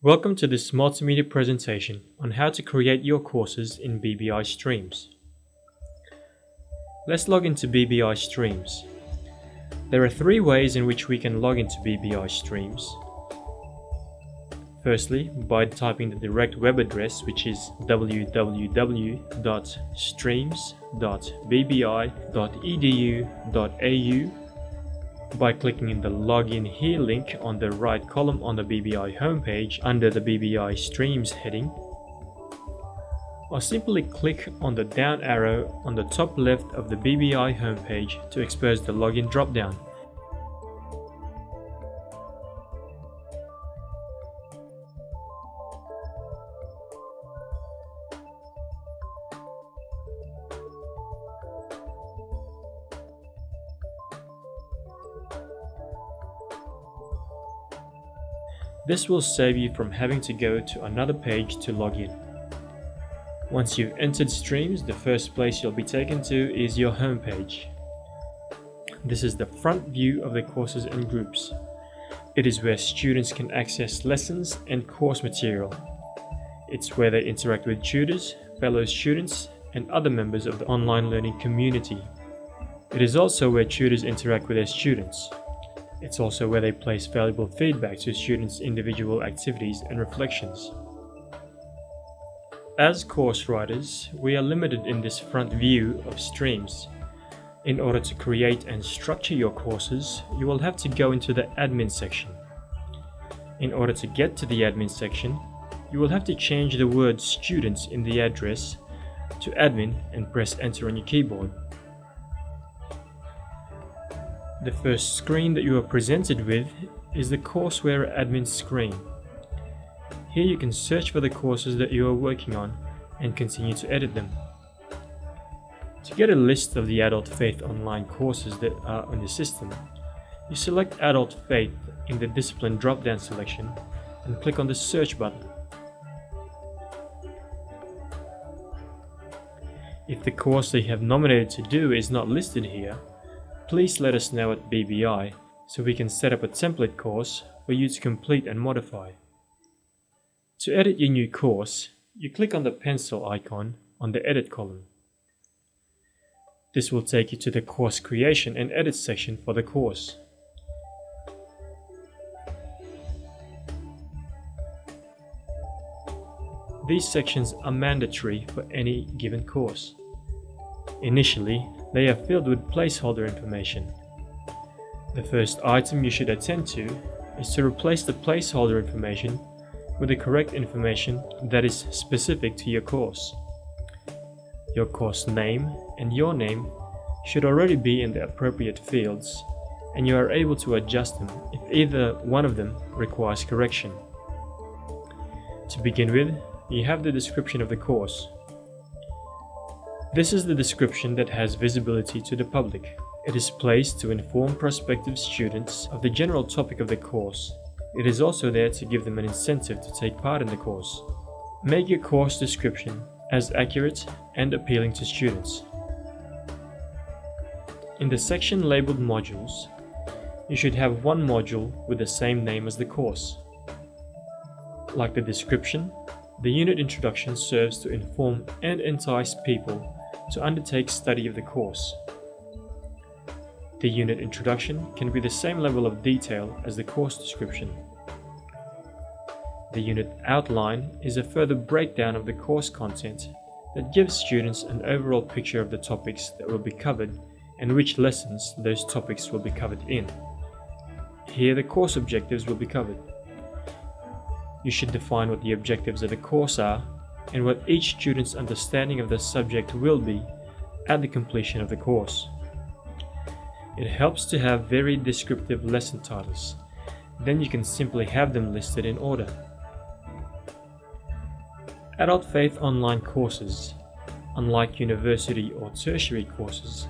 Welcome to this multimedia presentation on how to create your courses in BBI Streams. Let's log into BBI Streams. There are three ways in which we can log into BBI Streams. Firstly, by typing the direct web address, which is www.streams.bbi.edu.au, by clicking in the Login Here link on the right column on the BBI homepage under the BBI Streams heading, or simply click on the down arrow on the top left of the BBI homepage to expose the login drop-down. This will save you from having to go to another page to log in. Once you've entered Streams, the first place you'll be taken to is your home page. This is the front view of the courses and groups. It is where students can access lessons and course material. It's where they interact with tutors, fellow students, and other members of the online learning community. It is also where tutors interact with their students. It's also where they place valuable feedback to students' individual activities and reflections. As course writers, we are limited in this front view of Streams. In order to create and structure your courses, you will have to go into the admin section. In order to get to the admin section, you will have to change the word students in the address to admin and press enter on your keyboard. The first screen that you are presented with is the Courseware admin screen. Here you can search for the courses that you are working on and continue to edit them. To get a list of the Adult Faith online courses that are on the system, you select Adult Faith in the discipline drop-down selection and click on the search button. If the course that you have nominated to do is not listed here, please let us know at BBI so we can set up a template course for you to complete and modify. To edit your new course, you click on the pencil icon on the Edit column. This will take you to the Course Creation and Edit section for the course. These sections are mandatory for any given course. Initially, they are filled with placeholder information. The first item you should attend to is to replace the placeholder information with the correct information that is specific to your course. Your course name and your name should already be in the appropriate fields, and you are able to adjust them if either one of them requires correction. To begin with, you have the description of the course. This is the description that has visibility to the public. It is placed to inform prospective students of the general topic of the course. It is also there to give them an incentive to take part in the course. Make your course description as accurate and appealing to students. In the section labeled Modules, you should have one module with the same name as the course. Like the description, the unit introduction serves to inform and entice people to undertake study of the course. The unit introduction can be the same level of detail as the course description. The unit outline is a further breakdown of the course content that gives students an overall picture of the topics that will be covered and which lessons those topics will be covered in. Here the course objectives will be covered. You should define what the objectives of the course are and what each student's understanding of the subject will be at the completion of the course. It helps to have very descriptive lesson titles. Then you can simply have them listed in order. Adult Faith online courses, unlike university or tertiary courses,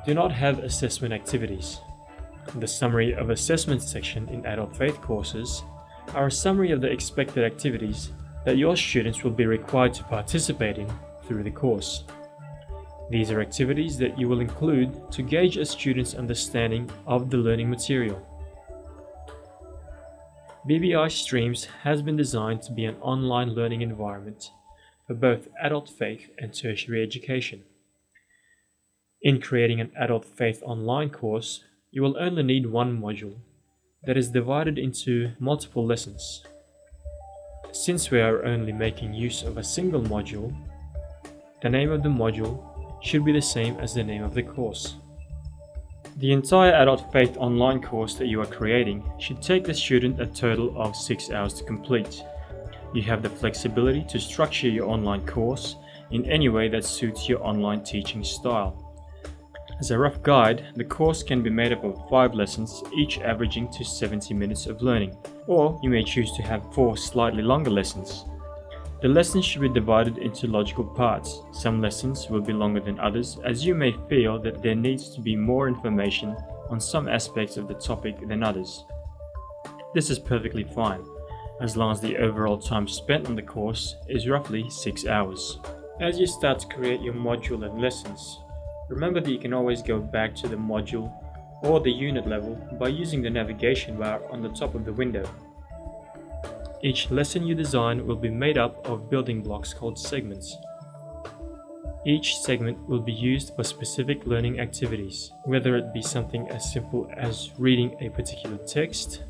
do not have assessment activities. The Summary of Assessment section in Adult Faith courses are a summary of the expected activities that your students will be required to participate in through the course. These are activities that you will include to gauge a student's understanding of the learning material. BBI Streams has been designed to be an online learning environment for both adult faith and tertiary education. In creating an adult faith online course, you will only need one module that is divided into multiple lessons. Since we are only making use of a single module, the name of the module should be the same as the name of the course. The entire Adult Faith online course that you are creating should take the student a total of 6 hours to complete. You have the flexibility to structure your online course in any way that suits your online teaching style. As a rough guide, the course can be made up of 5 lessons, each averaging to 70 minutes of learning, or you may choose to have 4 slightly longer lessons. The lessons should be divided into logical parts. Some lessons will be longer than others, as you may feel that there needs to be more information on some aspects of the topic than others. This is perfectly fine, as long as the overall time spent on the course is roughly 6 hours. As you start to create your module and lessons, remember that you can always go back to the module or the unit level by using the navigation bar on the top of the window. Each lesson you design will be made up of building blocks called segments. Each segment will be used for specific learning activities, whether it be something as simple as reading a particular text,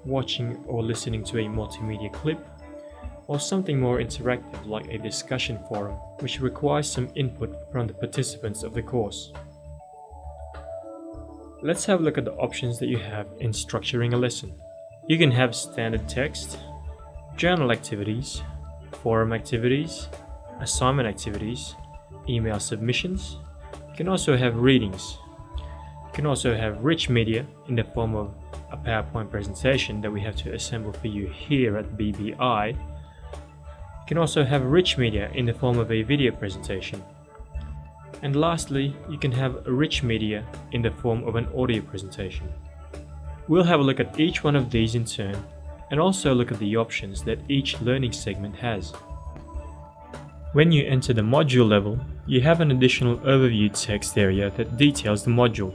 watching or listening to a multimedia clip, or something more interactive like a discussion forum, which requires some input from the participants of the course. Let's have a look at the options that you have in structuring a lesson. You can have standard text, journal activities, forum activities, assignment activities, email submissions. You can also have readings. You can also have rich media in the form of a PowerPoint presentation that we have to assemble for you here at BBI. You can also have rich media in the form of a video presentation. And lastly, you can have rich media in the form of an audio presentation. We'll have a look at each one of these in turn, and also look at the options that each learning segment has. When you enter the module level, you have an additional overview text area that details the module.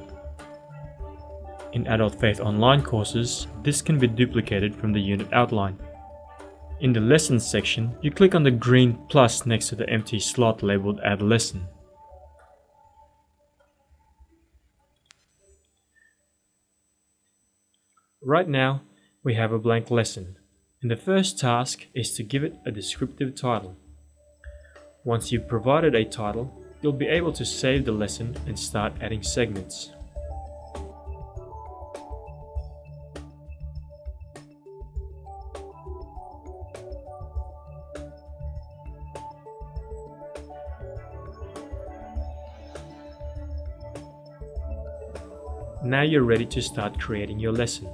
In Adult Faith online courses, this can be duplicated from the unit outline. In the Lessons section, you click on the green plus next to the empty slot labeled Add Lesson. Right now, we have a blank lesson, and the first task is to give it a descriptive title. Once you've provided a title, you'll be able to save the lesson and start adding segments. Now you're ready to start creating your lesson.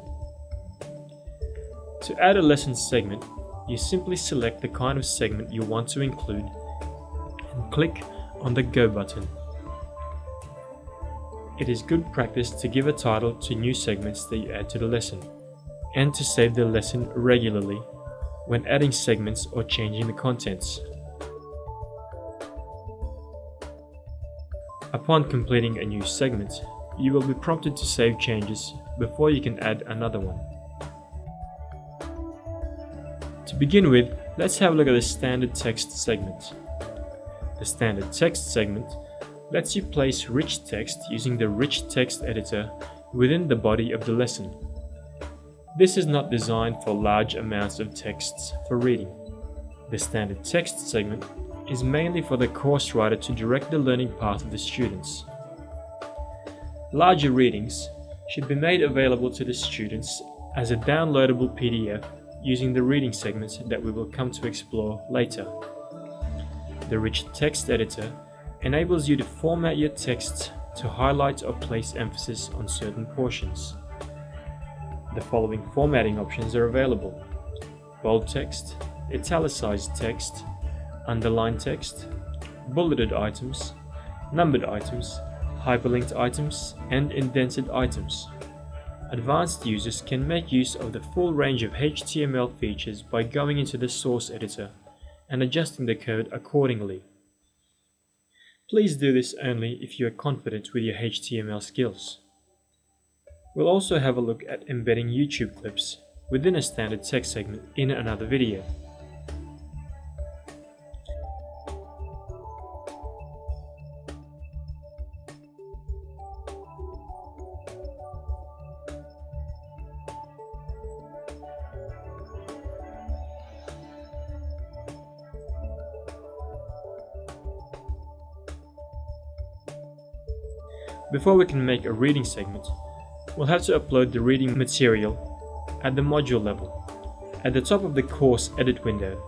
To add a lesson segment, you simply select the kind of segment you want to include and click on the Go button. It is good practice to give a title to new segments that you add to the lesson, and to save the lesson regularly when adding segments or changing the contents. Upon completing a new segment, you will be prompted to save changes before you can add another one. To begin with, let's have a look at the standard text segment. The standard text segment lets you place rich text using the rich text editor within the body of the lesson. This is not designed for large amounts of texts for reading. The standard text segment is mainly for the course writer to direct the learning path of the students. Larger readings should be made available to the students as a downloadable PDF using the reading segments that we will come to explore later. The rich text editor enables you to format your text to highlight or place emphasis on certain portions. The following formatting options are available: bold text, italicized text, underlined text, bulleted items, numbered items, hyperlinked items, and indented items. Advanced users can make use of the full range of HTML features by going into the source editor and adjusting the code accordingly. Please do this only if you are confident with your HTML skills. We'll also have a look at embedding YouTube clips within a standard text segment in another video. Before we can make a reading segment, we'll have to upload the reading material at the module level. At the top of the course edit window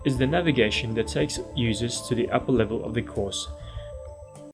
is the navigation that takes users to the upper level of the course